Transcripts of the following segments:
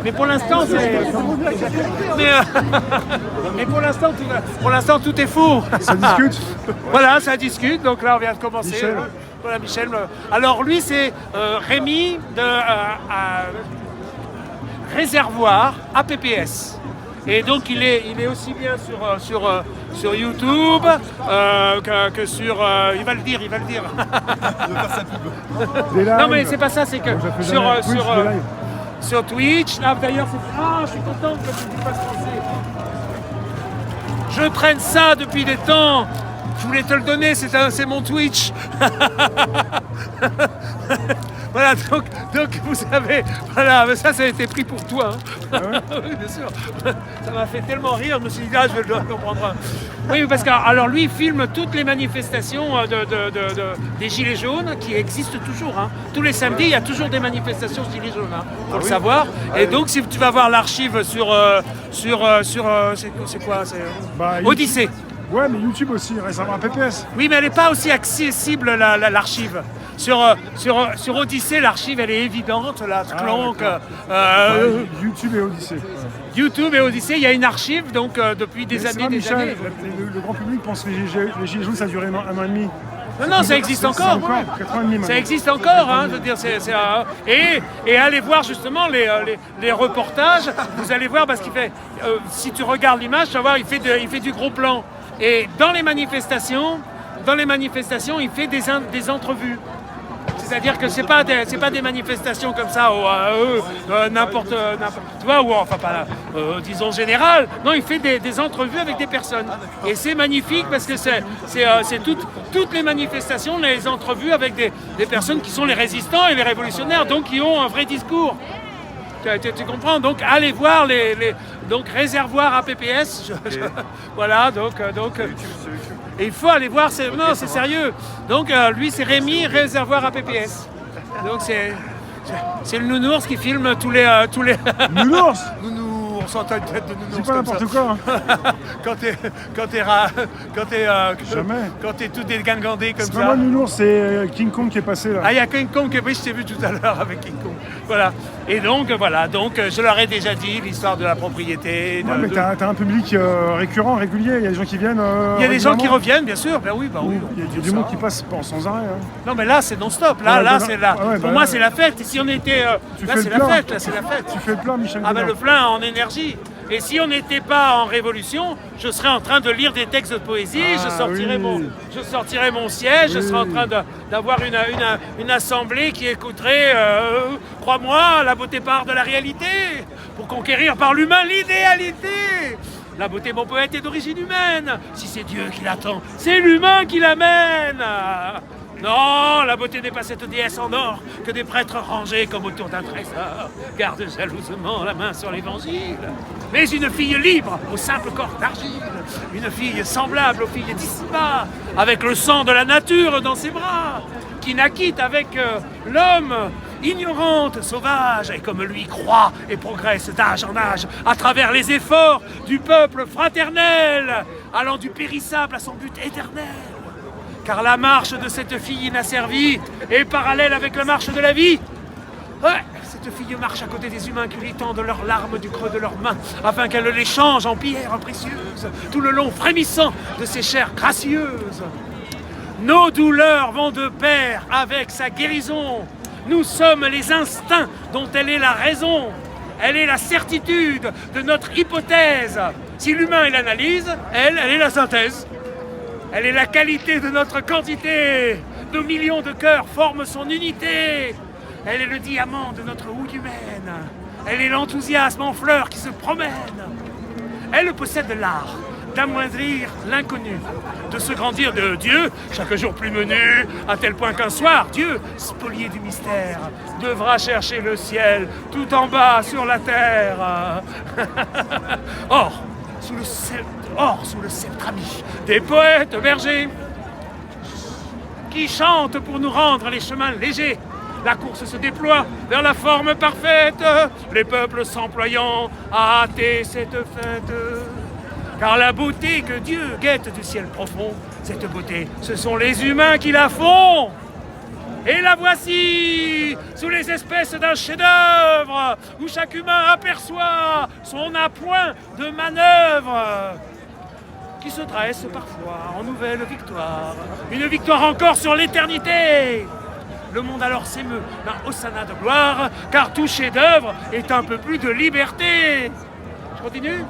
Mais pour l'instant, c'est. Mais pour l'instant, tout est faux. Ça discute. Voilà, ça discute. Donc là, on vient de commencer. Michel. Voilà, Michel. Alors lui, c'est Rémi de Réservoir APPS. Et donc il est aussi bien sur YouTube que sur... il va le dire. Il veut faire sa pub. Des lives. Non mais c'est pas ça, c'est que Moi, je fais sur, jamais Twitch, sur, des lives. sur Twitch, là d'ailleurs, je suis content que tu fasses penser. Je traîne ça depuis des temps. Je voulais te le donner, c'est mon Twitch. Voilà, donc vous savez, voilà, mais ça a été pris pour toi. Hein. Ah ouais Oui, bien sûr. Ça m'a fait tellement rire, je me suis dit, je vais le prendre. Oui, parce que alors lui, il filme toutes les manifestations des Gilets jaunes qui existent toujours. Hein. Tous les samedis, il y a toujours des manifestations Gilets jaunes, hein, faut le savoir. Et donc, si tu vas voir l'archive sur c'est quoi Bah, Odyssée. Ouais, mais YouTube aussi, Réservoir PPS. Oui, mais elle n'est pas aussi accessible, l'archive. Sur Odyssée, l'archive, elle est évidente, la Clonk. YouTube et Odyssée. YouTube et Odyssée, il y a une archive, donc depuis des Mais c'est années, vrai, des Michel, années. le grand public pense que les Gilets jaunes, ça a duré un an et demi. Non, ça existe C'est encore. 4 ans et demi maintenant. Ça existe encore, hein, je veux dire, et allez voir justement les reportages, vous allez voir, parce qu'il fait, si tu regardes l'image, tu vas voir, il fait du gros plan. Et dans les manifestations, il fait des entrevues. C'est-à-dire que c'est pas des manifestations comme ça, n'importe, tu vois, ou enfin pas, disons général. Non, il fait des entrevues avec des personnes. Et c'est magnifique parce que c'est toutes les manifestations, les entrevues avec des personnes qui sont les résistants et les révolutionnaires, donc qui ont un vrai discours. Tu comprends? Donc allez voir donc Réservoir APPS. Voilà, donc et il faut aller voir, c'est sérieux. Donc lui c'est Rémi Réservoir APPS. Donc c'est le nounours qui filme tous les Nounours. on s'entend une tête de nounours. C'est pas comme n'importe ça. quoi. Hein. Quand t'es tout dégingandé comme C'est ça. pas moi, Nounours, c'est King Kong qui est passé là. Ah, il y a King Kong que oui, je t'ai vu tout à l'heure avec King Kong. Voilà. Et donc, voilà. Donc, je leur ai déjà dit l'histoire de la propriété. Ouais, mais t'as un public récurrent, régulier. Il y a des gens qui viennent. Il y a des gens qui régulièrement. reviennent, bien sûr. Ben oui, Il y a du monde qui passe sans arrêt. Hein. Non, mais là, c'est non-stop. Là, c'est là. Ouais, Pour bah, moi, ouais. c'est la fête. Et si on était. Là, fais c'est le la plein. fête. Là, c'est la fête. Tu fais le plein, Michel. Ah, ben Godin. le plein en énergie. Et si on n'était pas en révolution, je serais en train de lire des textes de poésie, je sortirais mon siège, je serais en train d'avoir une assemblée qui écouterait, crois-moi, la beauté part de la réalité, pour conquérir par l'humain l'idéalité. La beauté, mon poète, est d'origine humaine. Si c'est Dieu qui l'attend, c'est l'humain qui l'amène. Non, la beauté n'est pas cette déesse en or que des prêtres rangés comme autour d'un trésor gardent jalousement la main sur l'évangile. Mais une fille libre au simple corps d'argile, une fille semblable aux filles d'ici-bas, avec le sang de la nature dans ses bras, qui naquit avec l'homme, ignorante, sauvage, et comme lui croit et progresse d'âge en âge à travers les efforts du peuple fraternel, allant du périssable à son but éternel. Car la marche de cette fille inasservie est parallèle avec la marche de la vie. Ouais, cette fille marche à côté des humains qui lui tendent leurs larmes du creux de leurs mains, afin qu'elle les change en pierres précieuses, tout le long frémissant de ses chairs gracieuses. Nos douleurs vont de pair avec sa guérison. Nous sommes les instincts dont elle est la raison. Elle est la certitude de notre hypothèse. Si l'humain est l'analyse, elle est la synthèse. Elle est la qualité de notre quantité. Nos millions de cœurs forment son unité. Elle est le diamant de notre houille humaine. Elle est l'enthousiasme en fleurs qui se promène. Elle possède l'art d'amoindrir l'inconnu, de se grandir de Dieu, chaque jour plus menu, à tel point qu'un soir, Dieu, spolié du mystère, devra chercher le ciel tout en bas sur la terre. Or, sous le sceptre ami des poètes bergers qui chantent pour nous rendre les chemins légers. La course se déploie vers la forme parfaite, les peuples s'employant à hâter cette fête. Car la beauté que Dieu guette du ciel profond, cette beauté, ce sont les humains qui la font. Et la voici, sous les espèces d'un chef-d'œuvre, où chaque humain aperçoit son appoint de manœuvre, qui se dresse parfois en nouvelle victoire. Une victoire encore sur l'éternité. Le monde alors s'émeut d'un hosanna de gloire, car tout chef-d'œuvre est un peu plus de liberté. Je continue ?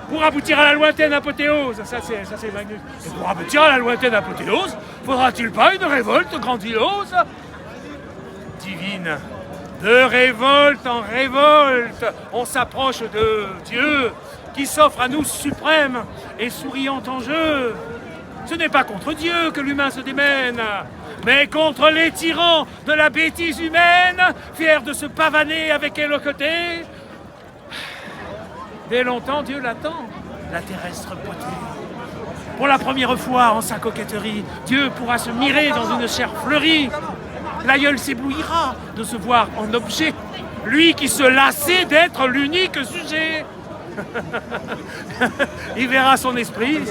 Pour aboutir à la lointaine apothéose, ça c'est Magnus. Et pour aboutir à la lointaine apothéose, faudra-t-il pas une révolte grandiose ? Divine, de révolte en révolte, on s'approche de Dieu, qui s'offre à nous suprême et souriant en jeu. Ce n'est pas contre Dieu que l'humain se démène, mais contre les tyrans de la bêtise humaine, fiers de se pavaner avec elle aux côtés. Dès longtemps, Dieu l'attend, la terrestre beauté. Pour la première fois en sa coquetterie, Dieu pourra se mirer dans une chair fleurie. L'aïeul s'éblouira de se voir en objet, lui qui se lassait d'être l'unique sujet. Il verra son esprit,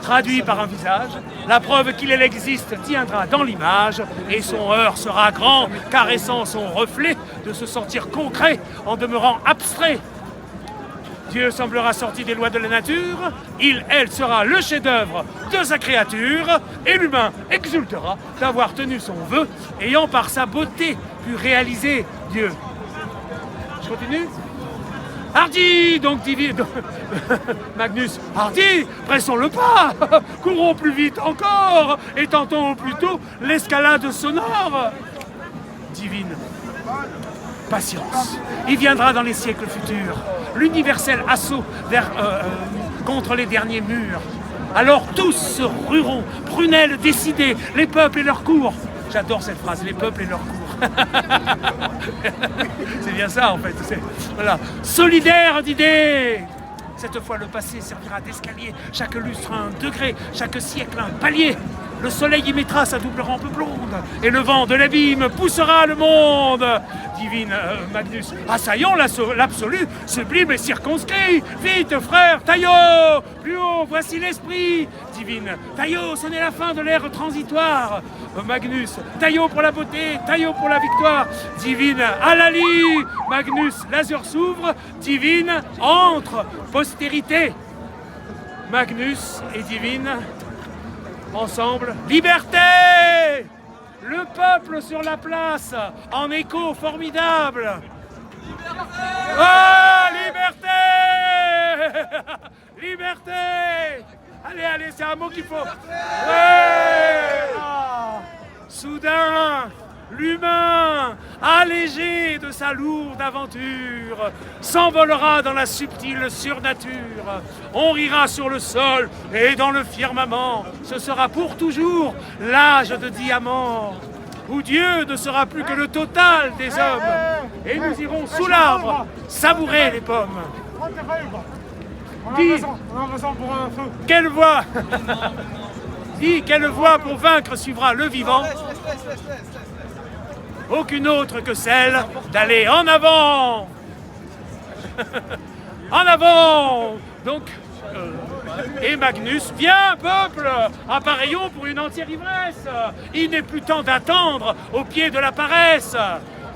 traduit par un visage. La preuve qu'il existe tiendra dans l'image, et son heurt sera grand, caressant son reflet, de se sentir concret en demeurant abstrait. Dieu semblera sorti des lois de la nature, elle sera le chef-d'œuvre de sa créature, et l'humain exultera d'avoir tenu son vœu, ayant par sa beauté pu réaliser Dieu. Je continue ? Hardi, donc divine, Magnus, hardi, pressons le pas, courons plus vite encore, et tentons au plus tôt l'escalade sonore. Divine, patience, il viendra dans les siècles futurs, l'universel assaut contre les derniers murs. Alors tous se rueront, prunelles décidées, les peuples et leurs cours. J'adore cette phrase, les peuples et leurs cours. C'est bien ça en fait. Voilà. Solidaire d'idées. Cette fois le passé servira d'escalier, chaque lustre un degré, chaque siècle un palier. Le soleil y mettra sa double rampe blonde, et le vent de l'abîme poussera le monde. Divine Magnus, assaillons l'absolu, sublime et circonscrit. Vite frère, Taillot, plus haut, voici l'esprit. Divine, Taillot, ce n'est la fin de l'ère transitoire. Magnus, Taillot pour la beauté, Taillot pour la victoire. Divine, Alali, Magnus, l'azur s'ouvre. Divine, entre, postérité. Magnus et Divine, ensemble, liberté! Le peuple sur la place, en écho formidable. Oh, liberté! Liberté! Allez, c'est un mot qu'il faut. Ouais! Ah. Soudain, l'humain, allégé de sa lourde aventure, s'envolera dans la subtile surnature. On rira sur le sol et dans le firmament. Ce sera pour toujours l'âge de diamant, où Dieu ne sera plus que le total des hommes. Et nous irons sous l'arbre savourer les pommes. Dis, quelle voie Dis, quelle voie pour vaincre suivra le vivant? Aucune autre que celle d'aller en avant. En avant. Donc, et Magnus, viens peuple, appareillons pour une entière ivresse. Il n'est plus temps d'attendre au pied de la paresse.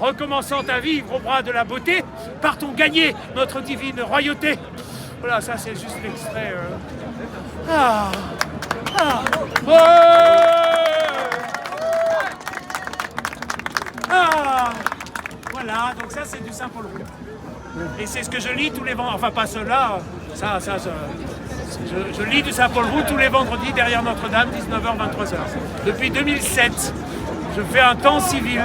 Recommençant à vivre au bras de la beauté, partons gagner notre divine royauté. Voilà, ça c'est juste l'extrait. Voilà, donc ça c'est du Saint-Paul Roux. Et c'est ce que je lis tous les vendredis, enfin pas cela, je lis du Saint-Paul Roux tous les vendredis derrière Notre-Dame, 19h, 23h. Depuis 2007, je fais un temps civil.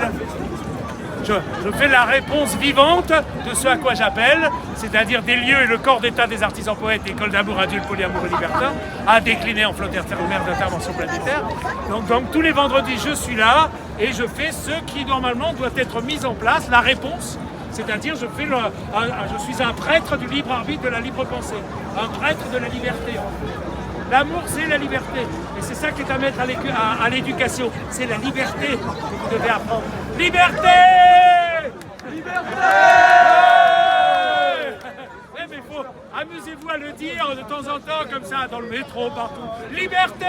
Je fais la réponse vivante de ce à quoi j'appelle, c'est-à-dire des lieux et le corps d'état des artisans poètes, école d'amour adulte, polyamour et libertin, à décliner en flot terre-mer d'intervention planétaire. Donc tous les vendredis, je suis là et je fais ce qui normalement doit être mis en place, la réponse. C'est-à-dire, je suis un prêtre du libre arbitre, de la libre pensée, un prêtre de la liberté. L'amour, c'est la liberté. Et c'est ça qui est à mettre à l'éducation. C'est la liberté que vous devez apprendre. Liberté! Liberté! Ouais, mais faut, amusez-vous à le dire de temps en temps, comme ça, dans le métro, partout. Liberté!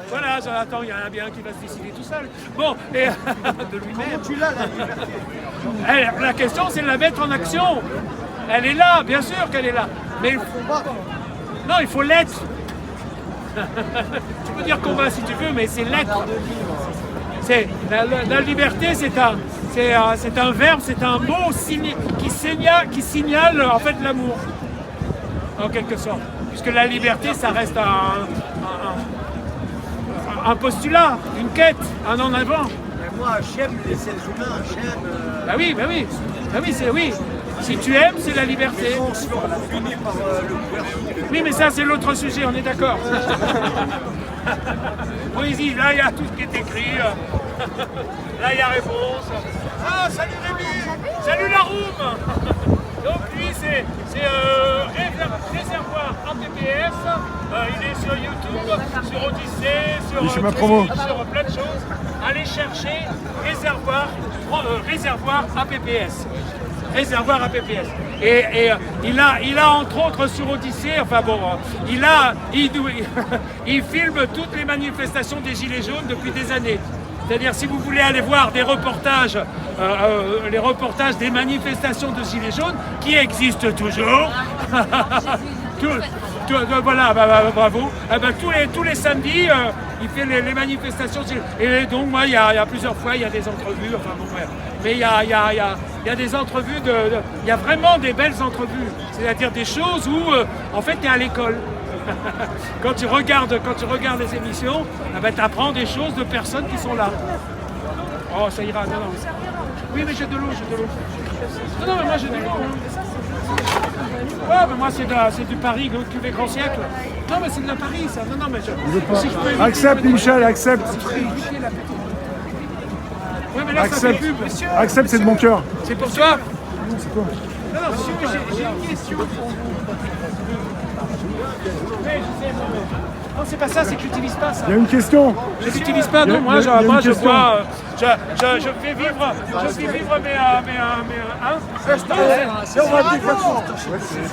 Voilà, attends, il y en a bien qui va se décider tout seul. Bon, et de lui-même. Tu l'as, la liberté. La question, c'est de la mettre en action. Elle est là, bien sûr qu'elle est là. Mais non, il faut l'être. Tu peux dire combat si tu veux, mais c'est l'être. La liberté, c'est un verbe, c'est un mot qui signale en fait l'amour, en quelque sorte. Puisque la liberté, ça reste un postulat, une quête, un en avant. Mais moi, j'aime les êtres humains, j'aime. Bah oui. Oui. Si tu aimes, c'est la liberté. On se fait punir par le gouvernement. Oui, mais ça, c'est l'autre sujet, on est d'accord. Poésie, là, il y a tout ce qui est écrit. Là, il y a réponse. Ah, salut Rémi. Salut la room. Donc, lui, c'est Réservoir APPS. Il est sur YouTube, sur Odyssée, sur Il fait ma promo. sur plein de choses. Allez chercher Réservoir APPS. Réservoir APPS. Et il a entre autres sur Odyssée, enfin bon, il filme toutes les manifestations des Gilets jaunes depuis des années. C'est-à-dire si vous voulez aller voir des reportages, les reportages des manifestations de Gilets jaunes, qui existent toujours. Voilà, bravo. Tous les samedis, il fait les manifestations. Et donc, moi, il y a plusieurs fois, il y a des entrevues. Enfin, bon, bref. Mais il y a des entrevues, il y a vraiment des belles entrevues. C'est-à-dire des choses où, en fait, tu es à l'école. Quand tu regardes les émissions, tu apprends des choses de personnes qui sont là. Oh, ça ira. Non. Oui, mais j'ai de l'eau. Non, mais moi, j'ai de l'eau. Ouais, mais moi c'est du Paris, le cuvée grand siècle. Non, mais c'est de la Paris, ça. Non, mais si je peux éviter Accepte, Michel, accepte. Ouais, mais là, ça fait pub. Accepte, c'est de mon cœur. C'est pour toi. C'est quoi? Non, monsieur, j'ai une question pour vous. Oui, je sais, non, c'est pas ça, c'est que j'utilise pas ça. Il y a une question. Je l'utilise pas, non, moi je bois, je fais vivre mes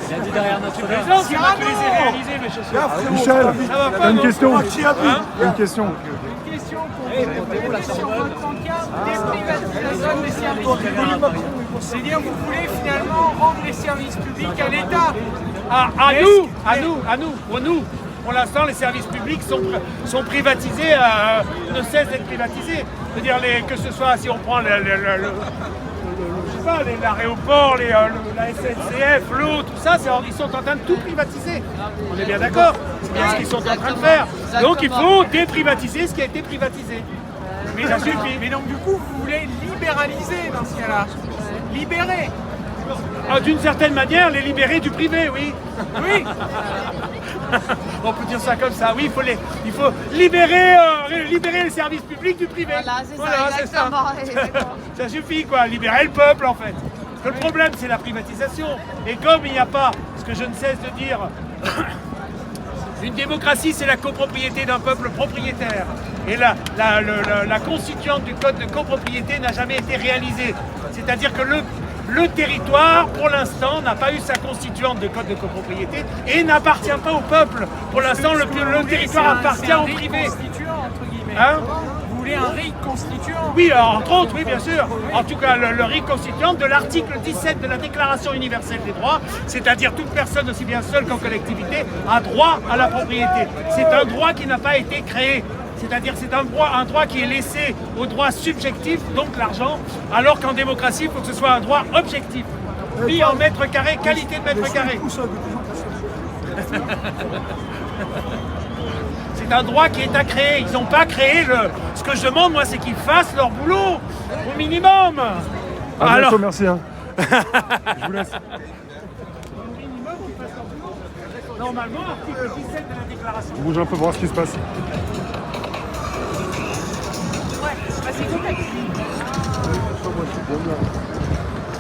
Il a dit derrière notre qui m'a fait les réaliser mes chaussures. Michel, il y a une question. Hein? Il y a une question. Une question pour vous sur votre pancarte, déprivatisation des services publics. C'est-à dire vous voulez finalement rendre les services publics à l'État. À nous. Pour l'instant, les services publics sont privatisés, ne cessent d'être privatisés. C'est-à-dire que ce soit, si on prend l'aéroport, la SNCF, l'eau, tout ça, ils sont en train de tout privatiser. On est bien d'accord, c'est bien ce qu'ils sont en train de faire. Donc il faut déprivatiser ce qui a été privatisé. Mais ça suffit. Mais donc du coup vous voulez libéraliser dans ce cas-là. Libérer. D'une certaine manière, les libérer du privé, oui. Oui. On peut dire ça comme ça. Oui, il faut libérer les services publics du privé. Voilà, c'est ça, exactement. Ça suffit, quoi. Libérer le peuple, en fait. Parce que le problème, c'est la privatisation. Et comme il n'y a pas, ce que je ne cesse de dire, une démocratie, c'est la copropriété d'un peuple propriétaire. Et la constituante du code de copropriété n'a jamais été réalisée. C'est-à-dire que le territoire, pour l'instant, n'a pas eu sa constituante de code de copropriété et n'appartient pas au peuple. Pour l'instant, le territoire appartient au privé. Entre guillemets. Hein? Vous voulez un RIC constituant? Oui, entre autres, oui, bien sûr. En tout cas, le RIC constituant de l'article 17 de la Déclaration universelle des droits, c'est-à-dire toute personne, aussi bien seule qu'en collectivité, a droit à la propriété. C'est un droit qui n'a pas été créé. C'est-à-dire c'est un droit qui est laissé au droit subjectif, donc l'argent, alors qu'en démocratie, il faut que ce soit un droit objectif. Mis en mètre carré, qualité de mètre carré. C'est un droit qui est à créer. Ils n'ont pas créé Ce que je demande, moi, c'est qu'ils fassent leur boulot, au minimum. À bientôt, merci. Hein. Je vous laisse. Normalement, article 17 de la Déclaration. Je bouge un peu pour voir ce qui se passe. Ouais, bah c'est cool.